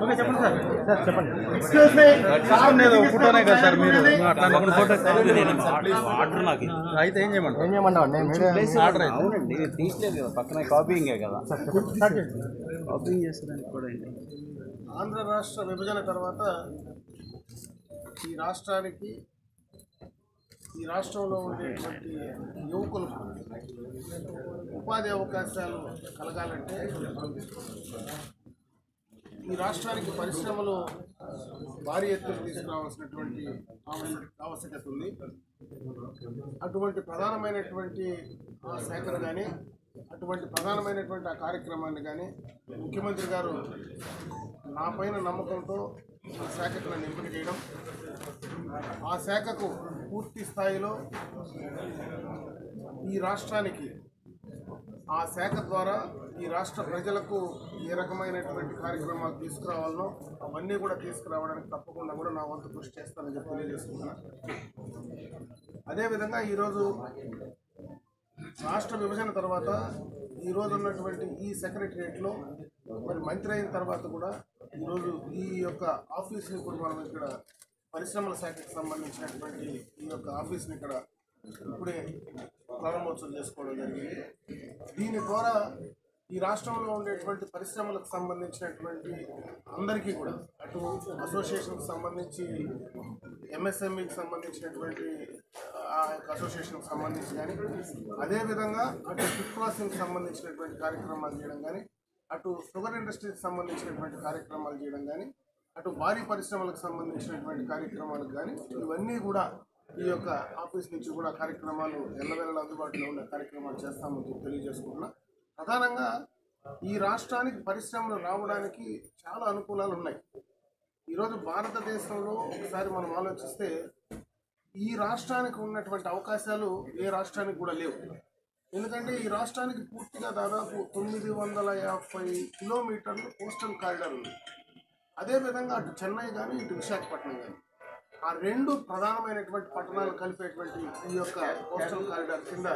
Okay చెప్పండి sir. Sir చెప్పండి. Excuse me. ఏదో ఫోటోనే కదా సార్ మీరు అట్లా ఒక ఫోటో ఆర్డర్ నాకు అయితే ఏం చేయమంటావు? నేను ఆర్డర్ అయితే అవునండి తీసలేదు కదా పక్కన కాపీయింగే కదా. కాపీయింగ్ చేసేదానికి కూడా ఆంధ్ర రాష్ట్ర విభజన తర్వాత ఈ రాష్ట్రానికి ఈ రాష్ట్రంలో ఉండేటువంటి యువకులకు ఉపాధి అవకాశాలు కలగాలంటే ఈ రాష్ట్రానికి పరిశ్రమలు భారీ ఎత్తున తీసుకురావాల్సినటువంటి ఆవశ్యకత ఉంది. అటువంటి ప్రధానమైనటువంటి ఆ శాఖను కానీ అటువంటి ప్రధానమైనటువంటి ఆ కార్యక్రమాన్ని కానీ ముఖ్యమంత్రి గారు నా పైన నమ్మకంతో ఆ శాఖకు నన్ను ఎంపిక చేయడం, ఆ శాఖకు పూర్తి స్థాయిలో ఈ రాష్ట్రానికి ఆ శాఖ ద్వారా ఈ రాష్ట్ర ప్రజలకు ఏ రకమైనటువంటి కార్యక్రమాలు తీసుకురావాలనో అవన్నీ కూడా తీసుకురావడానికి తప్పకుండా కూడా నా వంతు కృషి చేస్తానని చెప్పి తెలియజేస్తున్నాను. అదేవిధంగా ఈరోజు రాష్ట్ర విభజన తర్వాత ఈరోజు ఉన్నటువంటి ఈ సెక్రటరియట్లో మరి మంత్రి అయిన తర్వాత కూడా ఈరోజు ఈ యొక్క ఆఫీస్ని కూడా మనం ఇక్కడ పరిశ్రమల శాఖకు సంబంధించినటువంటి ఈ యొక్క ఆఫీస్ని ఇక్కడ ఇప్పుడే ప్రారంభోత్సవం చేసుకోవడం జరిగింది. దీని ద్వారా ఈ రాష్ట్రంలో ఉండేటువంటి పరిశ్రమలకు సంబంధించినటువంటి అందరికీ కూడా అటు అసోసియేషన్కి సంబంధించి ఎంఎస్ఎంఈకి సంబంధించినటువంటి ఆ యొక్క అసోసియేషన్కి సంబంధించి కానీ అదేవిధంగా అటు ఫుడ్ ప్రాసెసింగ్కి సంబంధించినటువంటి కార్యక్రమాలు చేయడం కానీ అటు షుగర్ ఇండస్ట్రీకి సంబంధించినటువంటి కార్యక్రమాలు చేయడం కానీ అటు భారీ పరిశ్రమలకు సంబంధించినటువంటి కార్యక్రమాలకు కానీ ఇవన్నీ కూడా ఈ యొక్క ఆఫీస్ నుంచి కూడా కార్యక్రమాలు ఎల్లవేళలా అందుబాటులో ఉన్న కార్యక్రమాలు చేస్తామని తెలియజేసుకుంటున్నా. ప్రధానంగా ఈ రాష్ట్రానికి పరిశ్రమలు రావడానికి చాలా అనుకూలాలు ఉన్నాయి. ఈరోజు భారతదేశంలో ఒకసారి మనం ఆలోచిస్తే ఈ రాష్ట్రానికి ఉన్నటువంటి అవకాశాలు ఏ రాష్ట్రానికి కూడా లేవు. ఎందుకంటే ఈ రాష్ట్రానికి పూర్తిగా దాదాపు 950 కిలోమీటర్లు కోస్టల్ కారిడార్ ఉంది. అదేవిధంగా అటు చెన్నై కానీ ఇటు విశాఖపట్నం కానీ ఆ రెండు ప్రధానమైనటువంటి పట్టణాలు కలిపేటువంటి ఈ యొక్క కోస్టల్ కారిడార్ కింద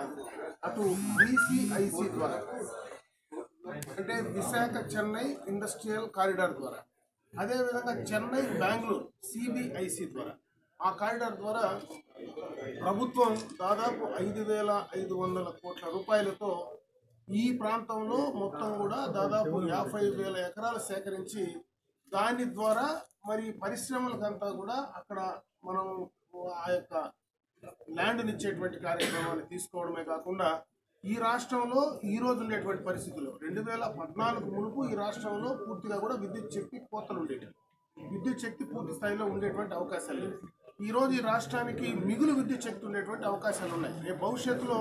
అటు బీసీఐసి ద్వారా అంటే విశాఖ చెన్నై ఇండస్ట్రియల్ కారిడార్ ద్వారా అదేవిధంగా చెన్నై బెంగళూరు సిబిఐసి ద్వారా ఆ కారిడార్ ద్వారా ప్రభుత్వం దాదాపు 5,500 కోట్ల రూపాయలతో ఈ ప్రాంతంలో మొత్తం కూడా దాదాపు 50,000 ఎకరాలు సేకరించి దాని ద్వారా మరి పరిశ్రమలకంతా కూడా అక్కడ మనం ఆ యొక్క ల్యాండ్ని ఇచ్చేటువంటి కార్యక్రమాన్ని తీసుకోవడమే కాకుండా ఈ రాష్ట్రంలో ఈ రోజు ఉండేటువంటి పరిస్థితుల్లో 2014 మునుపు ఈ రాష్ట్రంలో పూర్తిగా కూడా విద్యుత్ శక్తి కోతలు ఉండేవి. విద్యుత్ శక్తి పూర్తి స్థాయిలో ఉండేటువంటి అవకాశాలు లేవు. ఈరోజు ఈ రాష్ట్రానికి మిగులు విద్యుత్ శక్తి ఉండేటువంటి అవకాశాలు ఉన్నాయి. రేపు భవిష్యత్తులో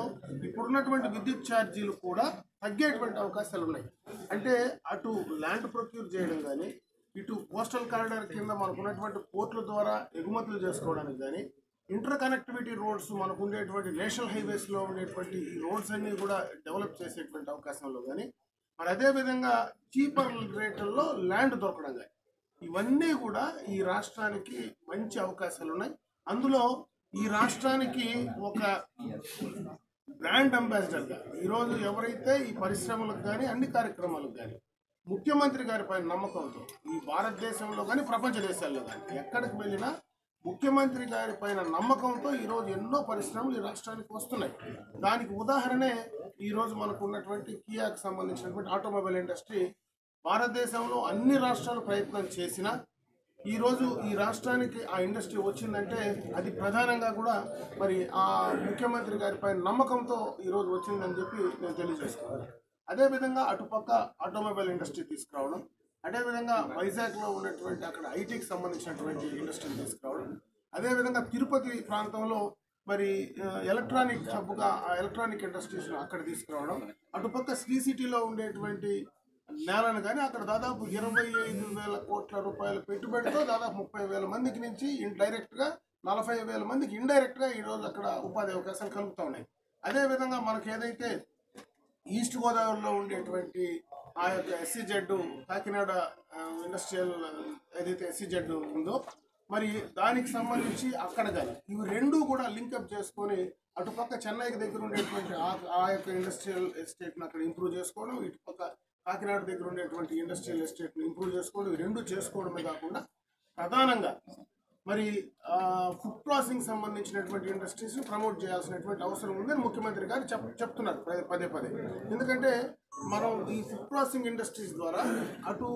ఇప్పుడున్నటువంటి విద్యుత్ ఛార్జీలు కూడా తగ్గేటువంటి అవకాశాలు ఉన్నాయి. అంటే అటు ల్యాండ్ ప్రొక్యూర్ చేయడం కానీ ఇటు కోస్టల్ కారిడార్ కింద మనకు ఉన్నటువంటి పోర్టుల ద్వారా ఎగుమతులు చేసుకోవడానికి కానీ ఇంటర్ కనెక్టివిటీ రోడ్స్ మనకు ఉండేటువంటి నేషనల్ హైవేస్లో ఉండేటువంటి ఈ రోడ్స్ అన్నీ కూడా డెవలప్ చేసేటువంటి అవకాశంలో కానీ మరి అదేవిధంగా చీపర్ రేట్లలో ల్యాండ్ దొరకడం కానీ ఇవన్నీ కూడా ఈ రాష్ట్రానికి మంచి అవకాశాలు ఉన్నాయి. అందులో ఈ రాష్ట్రానికి ఒక బ్రాండ్ అంబాసిడర్గా ఈరోజు ఎవరైతే ఈ పరిశ్రమలకు కానీ అన్ని కార్యక్రమాలకు కానీ ముఖ్యమంత్రి గారి పైన నమ్మకంతో ఈ భారతదేశంలో కానీ ప్రపంచ దేశాల్లో కానీ ఎక్కడికి వెళ్ళినా ముఖ్యమంత్రి గారి పైన నమ్మకంతో ఈరోజు ఎన్నో పరిశ్రమలు ఈ రాష్ట్రానికి వస్తున్నాయి. దానికి ఉదాహరణే ఈరోజు మనకు ఉన్నటువంటి కియాకి సంబంధించినటువంటి ఆటోమొబైల్ ఇండస్ట్రీ భారతదేశంలో అన్ని రాష్ట్రాలు ప్రయత్నం చేసినా ఈరోజు ఈ రాష్ట్రానికి ఆ ఇండస్ట్రీ వచ్చిందంటే అది ప్రధానంగా కూడా మరి ఆ ముఖ్యమంత్రి గారి పైన నమ్మకంతో ఈరోజు వచ్చిందని చెప్పి నేను తెలియజేస్తున్నాను. అదేవిధంగా అటుపక్క ఆటోమొబైల్ ఇండస్ట్రీ తీసుకురావడం, అదేవిధంగా వైజాగ్లో ఉన్నటువంటి అక్కడ ఐటీకి సంబంధించినటువంటి ఇండస్ట్రీని తీసుకురావడం, అదేవిధంగా తిరుపతి ప్రాంతంలో మరి ఎలక్ట్రానిక్ హబ్గా ఆ ఎలక్ట్రానిక్ ఇండస్ట్రీస్ను అక్కడ తీసుకురావడం, అటుపక్క శ్రీ సిటీలో ఉండేటువంటి నేలను కానీ అక్కడ దాదాపు 25,000 కోట్ల రూపాయల పెట్టుబడితో దాదాపు 30,000 మందికి నుంచి డైరెక్ట్గా 40,000 మందికి ఇండైరెక్ట్గా ఈరోజు అక్కడ ఉపాధి అవకాశాలు కలుగుతూ ఉన్నాయి. అదేవిధంగా మనకు ఏదైతే ఈస్ట్ గోదావరిలో ఉండేటువంటి ఆ యొక్క ఎస్సీజెడ్ కాకినాడ ఇండస్ట్రియల్ ఏదైతే ఎస్సీజెడ్ ఉందో మరి దానికి సంబంధించి అక్కడ కానీ ఇవి రెండూ కూడా లింకప్ చేసుకొని అటుపక్క చెన్నైకి దగ్గర ఉండేటువంటి ఆ యొక్క ఇండస్ట్రియల్ ఎస్టేట్ను అక్కడ ఇంప్రూవ్ చేసుకోవడం, ఇటుపక్క కాకినాడ దగ్గర ఉండేటువంటి ఇండస్ట్రియల్ ఎస్టేట్ని ఇంప్రూవ్ చేసుకోవడం, ఈ రెండు చేసుకోవడమే కాకుండా ప్రధానంగా మరి ఫుడ్ ప్రాసెసింగ్ సంబంధించినటువంటి ఇండస్ట్రీస్ ప్రమోట్ చేయాల్సినటువంటి అవసరం ఉందని ముఖ్యమంత్రి గారు చెప్తున్నారు పదే పదే. ఎందుకంటే మనం ఈ ఫుడ్ ప్రాసెసింగ్ ఇండస్ట్రీస్ ద్వారా అటు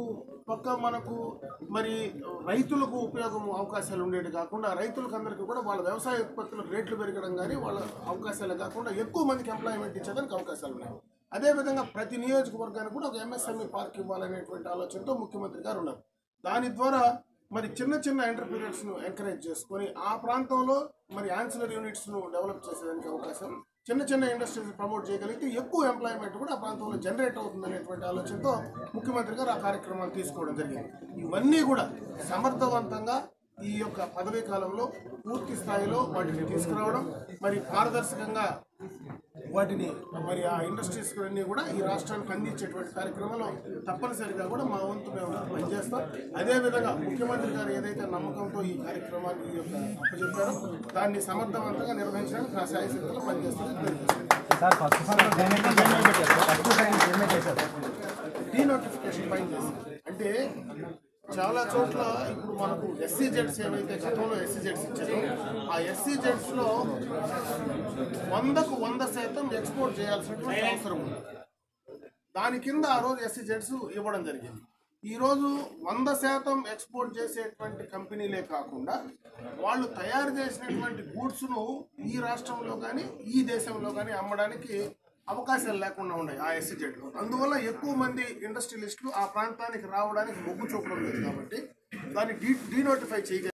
పక్క మనకు మరి రైతులకు ఉపయోగం అవకాశాలు ఉండేవి కాకుండా రైతులకు అందరికీ కూడా వాళ్ళ వ్యవసాయ ఉత్పత్తులకు రేట్లు పెరగడం కానీ వాళ్ళ అవకాశాలు కాకుండా ఎక్కువ మందికి ఎంప్లాయ్మెంట్ ఇచ్చేదానికి అవకాశాలు ఉన్నాయి. అదేవిధంగా ప్రతి నియోజకవర్గానికి కూడా ఒక ఎంఎస్ఎంఈ పార్క్ ఇవ్వాలనేటువంటి ఆలోచనతో ముఖ్యమంత్రి గారు ఉన్నారు. దాని ద్వారా మరి చిన్న చిన్న ఎంటర్ప్రీనర్స్ను ఎంకరేజ్ చేసుకొని ఆ ప్రాంతంలో మరి యాన్సిలరీ యూనిట్స్ను డెవలప్ చేసేదానికి అవకాశం, చిన్న చిన్న ఇండస్ట్రీస్ ప్రమోట్ చేయగలిగితే ఎక్కువ ఎంప్లాయ్మెంట్ కూడా ఆ ప్రాంతంలో జనరేట్ అవుతుందనేటువంటి ఆలోచనతో ముఖ్యమంత్రి గారు ఆ కార్యక్రమాలు తీసుకోవడం జరిగింది. ఇవన్నీ కూడా సమర్థవంతంగా ఈ యొక్క పదవీ కాలంలో పూర్తి స్థాయిలో వాటిని తీసుకురావడం, మరి పారదర్శకంగా వాటిని మరి ఆ ఇండస్ట్రీస్ అన్నీ కూడా ఈ రాష్ట్రానికి అందించేటువంటి కార్యక్రమంలో తప్పనిసరిగా కూడా మా వంతు మేము పనిచేస్తాం. అదేవిధంగా ముఖ్యమంత్రి గారు ఏదైతే నమ్మకంతో ఈ కార్యక్రమాన్ని ఈ యొక్క అప్పచెప్పారో దాన్ని సమర్థవంతంగా నిర్వహించడానికి నా శాయశక్తులు పనిచేస్తామని డీనోటిఫికేషన్ పని చేస్తారు. అంటే చాలా చోట్ల ఇప్పుడు మనకు SEZs ఏవైతే గతంలో SEZs ఇచ్చారో ఆ SEZsలో 100% ఎక్స్పోర్ట్ చేయాల్సినటువంటి అవసరం ఉంది. దాని కింద ఆ రోజు SEZs ఇవ్వడం జరిగింది. ఈరోజు 100% ఎక్స్పోర్ట్ చేసేటువంటి కంపెనీలే కాకుండా వాళ్ళు తయారు చేసినటువంటి గూడ్స్ను ఈ రాష్ట్రంలో కానీ ఈ దేశంలో కానీ అమ్మడానికి అవకాశాలు లేకుండా ఉన్నాయి ఆ SEZలో. అందువల్ల ఎక్కువ మంది ఇండస్ట్రియలిస్టులు ఆ ప్రాంతానికి రావడానికి మొగ్గు చూపడం లేదు. కాబట్టి దాన్ని డీనోటిఫై చేయగలిగారు.